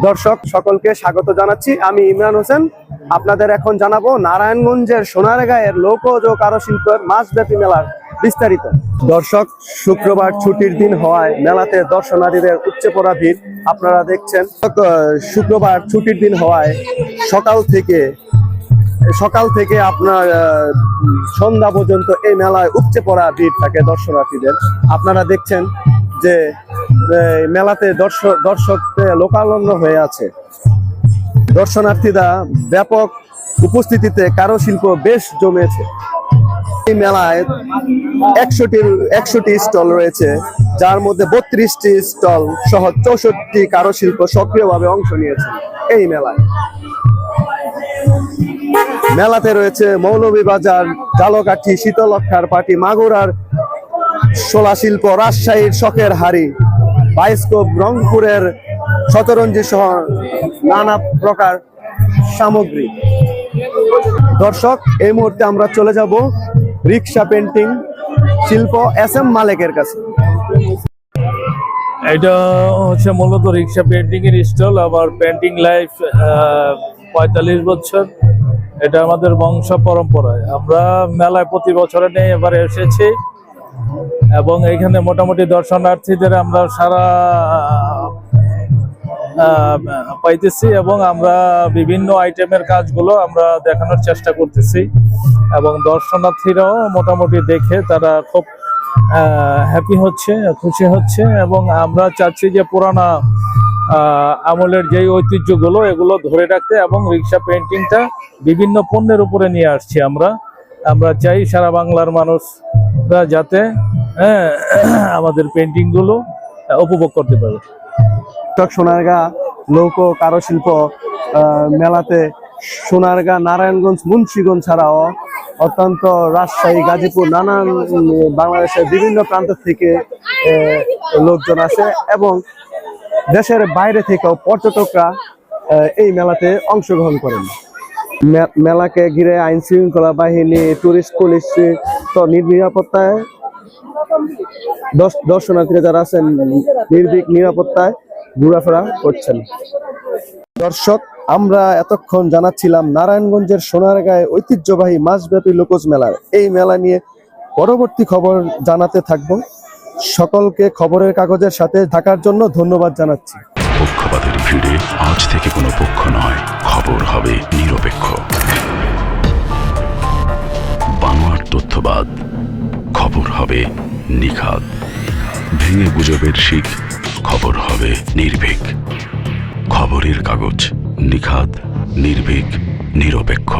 দর্শক সকলকে স্বাগত জানাচ্ছি। আমি ইমরান হোসেন। আপনাদের এখন জানাবো নারায়ণগঞ্জের সোনারগাঁয়ের লোকজ ও কারুশিল্পের মাসব্যাপী মেলার বিস্তারিত। দর্শক, শুক্রবার ছুটির দিন হওয়ায় মেলাতে দর্শনার্থীদের উপচে পড়া ভিড় আপনারা দেখছেন। শুক্রবার ছুটির দিন হওয়ায় সকাল থেকে আপনার সন্ধ্যা পর্যন্ত এই মেলায় উপচে পড়া ভিড় থাকে দর্শনার্থীদের। আপনারা দেখছেন যে মেলাতে দর্শক লোকালন্য হয়ে আছে। দর্শনার্থীরা ব্যাপক উপস্থিতিতে কারুশিল্প বেশ জমেছে। এই মেলায় 100টি স্টল রয়েছে, যার মধ্যে 32টি স্টল সহ 64টি কারুশিল্প সক্রিয়ভাবে অংশ নিয়েছে এই মেলায়। মেলাতে রয়েছে মৌলভীবাজার, ঝালকাঠি, শীতলক্ষার পাটি, মাগুরার শোলা শিল্প, রাজশাহীর শখের হাড়ি, বায়োস্কোপ, রংপুরের শতরঞ্জি সহ নানা প্রকার সামগ্রী। দর্শক, এই মুহূর্তে আমরা চলে যাব রিক্সা পেন্টিং শিল্প SM মালেকের কাছে। এটা হচ্ছে মূলত রিক্সা পেন্টিং এর স্টল। আমার পেন্টিং লাইফ 45 বছর। এটা আমাদের বংশ পরম্পরায়। আমরা মেলায় প্রতি বছরে নেই, এবারে এসেছি এবং এখানে মোটামুটি দর্শনার্থীদের আমরা সারা পাইতেছি এবং আমরা বিভিন্ন আইটেমের কাজগুলো আমরা দেখানোর চেষ্টা করতেছি এবং দর্শনার্থীরাও মোটামুটি দেখে তারা খুব হ্যাপি হচ্ছে, খুশি হচ্ছে। এবং আমরা চাচ্ছি যে পুরানা আমলের যেই ঐতিহ্যগুলো এগুলো ধরে রাখতে এবং রিক্সা পেন্টিংটা বিভিন্ন পণ্যের উপরে নিয়ে আসছি। আমরা চাই সারা বাংলার মানুষরা যাতে আমাদের পেন্টিং গুলো উপভোগ করতে পারে। সোনারগাঁ লোক কারুশিল্প মেলাতে সোনারগাঁ, নারায়ণগঞ্জ, মুন্সিগঞ্জ ছাড়াও অত্যন্ত রাজশাহী, গাজীপুর, নানান বাংলাদেশের বিভিন্ন প্রান্ত থেকে লোকজন আসে এবং দেশের বাইরে থেকেও পর্যটকরা এই মেলাতে অংশগ্রহণ করেন। মেলাকে ঘিরে আইন শৃঙ্খলা বাহিনী, টুরিস্ট পুলিশ তো নিরাপত্তায় দর্শনার্থীরা যারা আছেন নির্ভীক নিরাপত্তায় ঘোরাফেরা করছেন। দর্শক, আমরা এতক্ষণ জানাচ্ছিলাম নারায়ণগঞ্জের সোনারগাঁয়ে ঐতিহ্যবাহী মাসব্যাপী লোকজ মেলার এই মেলা নিয়ে পরবর্তী খবর জানাতে থাকবো। সকলকে খবরের কাগজের সাথে থাকার জন্য ধন্যবাদ জানাচ্ছি। পক্ষপাতের ভিড়ে আজ থেকে কোনো পক্ষ নয়, খবর হবে নিরপেক্ষ। বানোয়ার তথ্যবাদ, খবর হবে নিখাদ। ভেঙে গুজবের শিখ, খবর হবে নির্ভীক। খবরের কাগজ, নিখাদ, নির্ভীক, নিরপেক্ষ।